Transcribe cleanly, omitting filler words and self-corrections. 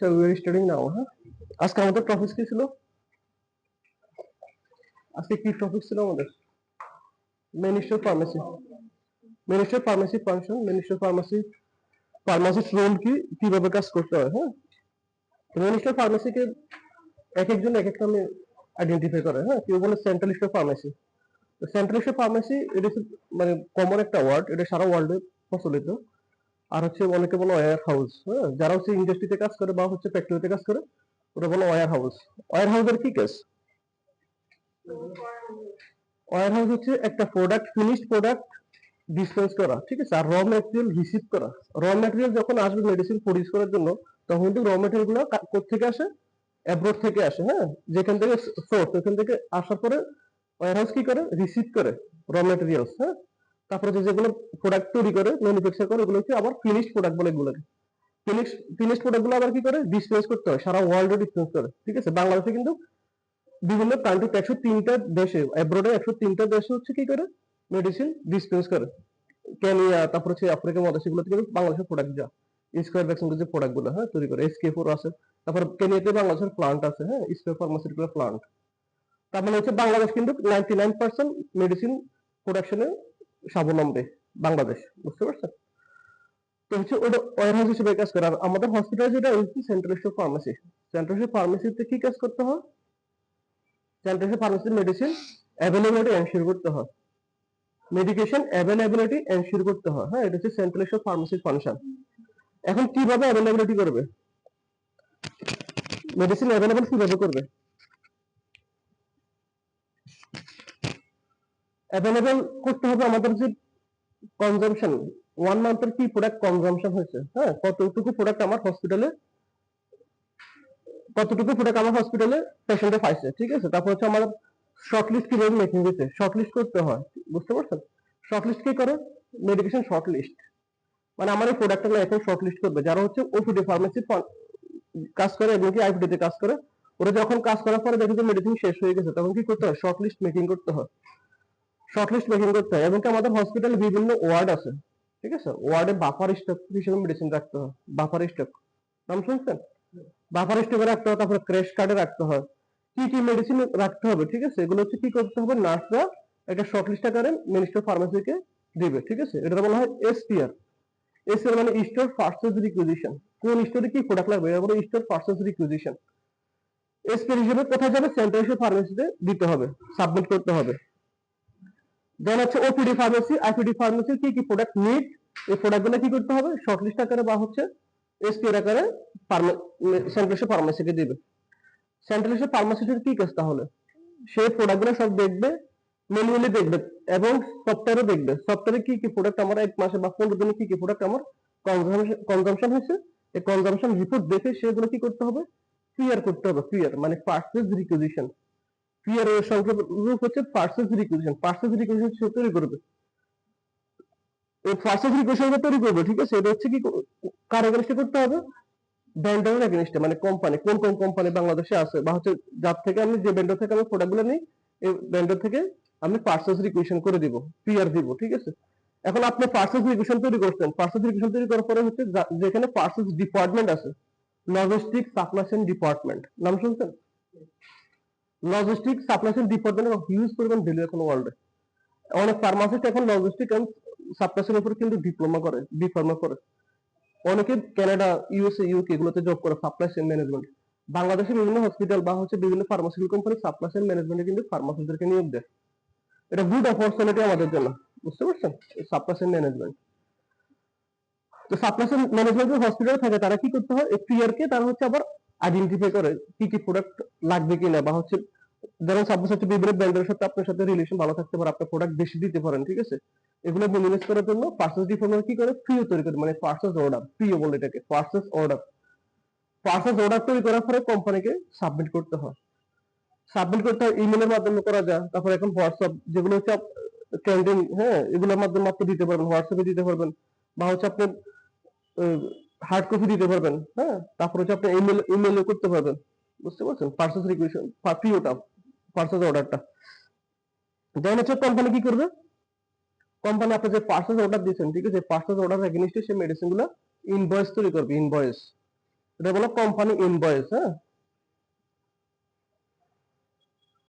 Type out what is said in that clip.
So we are studying now, huh? আজকে আমাদের topic কি ছিল? আজকে কি টপিক ছিল আমাদের? Minister pharmacy. Minister pharmacy function, minister pharmacist role কি, কিভাবে কাজ করতে হয়, হ্যাঁ? মিনিস্টার ফার্মেসিকে এক একজন এক এক নামে আইডেন্টিফাই করে, হ্যাঁ? কেউ বলে central store pharmacy. Central store pharmacy এটা মানে কমন একটা ওয়ার্ড, এটা সারা ওয়ার্ল্ডে প্রচলিত। আর হচ্ছে অনেকে বলে ওয়্যার হাউস, হ্যাঁ? যারা হচ্ছে ইন্ডাস্ট্রিতে কাজ করে বা হচ্ছে ফ্যাক্টরিতে কাজ করে ওটা বলে ওয়্যার হাউস। ওয়্যার হাউসের কি কাজ? ওয়্যার হাউস হচ্ছে একটা প্রোডাক্ট, ফিনিশড প্রোডাক্ট ডিসপেন্স করা, ঠিক আছে? আর র ম্যাটেরিয়াল রিসিভ করা। র ম্যাটেরিয়াল যখন আসবে মেডিসিন প্রডিউস করার জন্য, তখন কিন্তু র ম্যাটেরিয়াল গুলো কোথেকে আসে? অ্যাব্রোড থেকে আসে, হ্যাঁ? যেখান থেকে সোর্স, ওখান থেকে আসার পরে ওয়্যার হাউস কি করে? রিসিভ করে র ম্যাটেরিয়ালস, হ্যাঁ? তারপরে যেগুলো প্রোডাক্ট তৈরি করে, ম্যানুফ্যাকচার করে, ওগুলো হচ্ছে আবার ফিনিশড প্রোডাক্ট বলে এগুলোকে। ফিনিশড প্রোডাক্ট গুলো আবার কি করে? ডিসপেন্স করতে হয়, সারা ওয়ার্ল্ডে ডিসপেন্স করে, ঠিক আছে? বাংলাদেশে কিন্তু বিভিন্ন কান্ট্রিতে 103টা দেশে, অ্যাব্রোডে 103টা দেশে হচ্ছে কি করে? মেডিসিন ডিসপেন্স করে। কেনিয়া, তারপর হচ্ছে আফ্রিকা মহাদেশ, এগুলোতে কিন্তু বাংলাদেশের প্রোডাক্ট যা স্কয়ার ভ্যাকসিনের যে প্রোডাক্ট গুলো, হ্যাঁ, তৈরি করে SK4 আছে। তারপর কেনিয়াতে বাংলাদেশের প্লান্ট আছে, হ্যাঁ, স্কয়ার ফার্মাসিউটিক্যাল প্লান্ট। তার মানে হচ্ছে বাংলাদেশ কিন্তু 99% মেডিসিন প্রোডাকশনে স্বাবলম্বী বাংলাদেশ, বুঝতে পারছেন? তো হচ্ছে ওটা ওয়্যার হাউস হিসেবে কাজ করে। আর আমাদের হসপিটাল যেটা হচ্ছে central store pharmacy. Central store ফার্মাসিতে কি কাজ করতে হয়? সেন্ট্রাল স্টোর ফার্মাসির মেডিসিন অ্যাভেলেবিলিটি এনশিওর করতে হয়, মেডিকেশন অ্যাভেলেবিলিটি এনশিওর করতে হয়, হ্যাঁ? এটা হচ্ছে সেন্ট্রাল স্টোর ফার্মাসির ফাংশন। এখন কিভাবে অ্যাভেলেবিলিটি করবে? মেডিসিন অ্যাভেলেবল কিভাবে করবে? অ্যাভেলেবল করতে হবে আমাদের যে কনজাম্পশন, 1 মান্থের কি প্রোডাক্ট কনজাম্পশন হয়েছে, হ্যাঁ? কতটুকু প্রোডাক্ট আমার হসপিটালে পেশেন্টে পাইছে, ঠিক আছে? তারপর হচ্ছে আমাদের শর্টলিস্ট কিভাবে মেকিং হয়েছে, শর্টলিস্ট করতে হয়, বুঝতে পারছেন? শর্টলিস্ট কি করে? মেডিকেশন শর্টলিস্ট মানে আমার এই প্রোডাক্টটা এখন শর্টলিস্ট করবে যারা হচ্ছে ওপিডি ফার্মেসি কাজ করে এবং কি আইপিডি তে কাজ করে। ওরা যখন কাজ করার পরে দেখে যে মেডিসিন শেষ হয়ে গেছে, তখন কি করতে হয়? শর্টলিস্ট মেকিং করতে হয়, শর্টলিস্ট মেকিং করতে হয়। এবং কি আমাদের হসপিটালে বিভিন্ন ওয়ার্ড আছে, ঠিক আছে? ওয়ার্ডে বাফার স্টক হিসেবে মেডিসিন রাখতে হয়, বাফার স্টক নাম শুনছেন? বাফার স্টকে রাখতে হয়, তারপরে ক্র্যাশ কার্ডে রাখতে হয়, কি কি মেডিসিন রাখতে হবে, ঠিক আছে? এগুলো হচ্ছে কি করতে হবে? নার্সরা একটা শর্টলিস্ট আকারে মিনিস্টার ফার্মেসিকে দিবে, ঠিক আছে? এটা বলা হয় SPR। SPR মানে স্টোর পারচেজ রিকুইজিশন। কোন স্টোরে কি প্রোডাক্ট লাগবে এটা বলে স্টোর পারচেজ রিকুইজিশন। SPR হিসেবে কোথায় যাবে? সেন্ট্রাল ফার্মেসিতে দিতে হবে, সাবমিট করতে হবে। দেন হচ্ছে ওপিডি ফার্মেসি, আইপিডি ফার্মেসির কি কি প্রোডাক্ট নিড, এই প্রোডাক্টগুলো কি করতে হবে? শর্টলিস্ট আকারে বা হচ্ছে SPR আকারে সেন্ট্রাল ফার্মেসিকে দিবে। সেন্ট্রাল ফার্মাসিটির কি কাজ তাহলে? সে প্রোডাক্টগুলো সব দেখবে, ম্যানুয়ালি দেখবে এবং সফটওয়্যারে দেখবে। সফটওয়্যারে কি কি প্রোডাক্ট আমার 1 মাসে বা 15 দিনে কি কি প্রোডাক্ট আমার কনজাম্পশন হয়েছে, এই কনজাম্পশন রিপোর্ট দেখে সেগুলো কি করতে হবে? ক্লিয়ার করতে হবে। ক্লিয়ার মানে পারচেজ রিকুইজিশন। ক্লিয়ার এর সংক্ষেপ রূপ হচ্ছে পারচেজ রিকুইজিশন। পারচেজ রিকুইজিশন সে তৈরি করবে। এই পারচেজ রিকুইজিশন তৈরি করবে, ঠিক আছে? এটা হচ্ছে কি কার এগেইনস্টে করতে হবে? ভেন্ডারের এগেইনস্টে, মানে কোম্পানি, কোন কোন কোম্পানি বাংলাদেশে আছে বা হচ্ছে যার থেকে আমি, যে ভেন্ডর থেকে আমি প্রোডাক্টগুলো নিই, এই ভেন্ডর থেকে আমি পারচেজ রিকুইজিশন করে দিব, পিআর দিব, ঠিক আছে? এখন আপনি পারচেজ রিকুইজিশন তৈরি করছেন, পারচেজ রিকুইজিশন তৈরি করার পরে হচ্ছে যেখানে পারচেজ ডিপার্টমেন্ট আছে, লজিস্টিক সাপ্লাই চেইন ডিপার্টমেন্ট নাম শুনছেন? Logistic supply chain department huge পরিমাণ ভ্যালু এখন ওয়ার্ল্ডে। অনেক ফার্মাসিস্ট এখন লজিস্টিক এন্ড সাপ্লাই চেইন উপর কিন্তু ডিপ্লোমা করে, বি ফার্মা করে। অনেকে কানাডা, USA, UK এগুলোতে জব করে সাপ্লাই চেইন ম্যানেজমেন্ট। বাংলাদেশের বিভিন্ন হসপিটাল বা হচ্ছে বিভিন্ন ফার্মাসিউটিক্যাল কোম্পানি সাপ্লাই চেইন ম্যানেজমেন্টে কিন্তু ফার্মাসিস্টদেরকে নিয়োগ দেয়। এটা গুড অপরচুনিটি আমাদের জন্য, বুঝতে পারছেন? Supply chain management. তো সাপ্লাই চেইন ম্যানেজমেন্টের হসপিটাল থাকে, তারা কি করতে হয়? FPR কে তারা হচ্ছে আবার আইডেন্টিফাই করে কি কি প্রোডাক্ট লাগবে কিনা, বা হচ্ছে যেমন সাপোজ হচ্ছে বিভিন্ন ব্র্যান্ডের সাথে আপনার সাথে রিলেশন ভালো থাকতে পারে, আপনার প্রোডাক্ট বেশি দিতে পারেন, ঠিক আছে? এগুলো মিনিমাইজ করার জন্য পারচেজ ডিপার্টমেন্ট কি করে? পিও তৈরি করে, মানে পারচেজ অর্ডার, পিও বলে এটাকে, পারচেজ অর্ডার। পারচেজ অর্ডার তৈরি করার পরে কোম্পানিকে সাবমিট করতে হয়। সাবমিট করতে হয়, ইমেলের মাধ্যমে করা যায়। তারপর এখন হোয়াটসঅ্যাপ, যেগুলো হচ্ছে ট্রেন্ডিং, হ্যাঁ, এগুলোর মাধ্যমে আপনি দিতে পারবেন, হোয়াটসঅ্যাপে দিতে পারবেন, বা হচ্ছে আপনি হার্ড কপি দিতে পারবেন, হ্যাঁ। তারপর হচ্ছে আপনি ইমেলে করতে পারবেন, বুঝতে পারছেন? পারচেজ রিকুইজিশন, পিওটা, পারচেজ অর্ডারটা। দেন হচ্ছে কোম্পানি কি করবে? কোম্পানি আপনি যে পারচেজ অর্ডার দিয়েছেন, ঠিক আছে, পারচেজ অর্ডার এগেইনস্টে সেই মেডিসিন গুলো ইনভয়েস তৈরি করবে, ইনভয়েস। এটা বলো কোম্পানি ইনভয়েস। হ্যাঁ,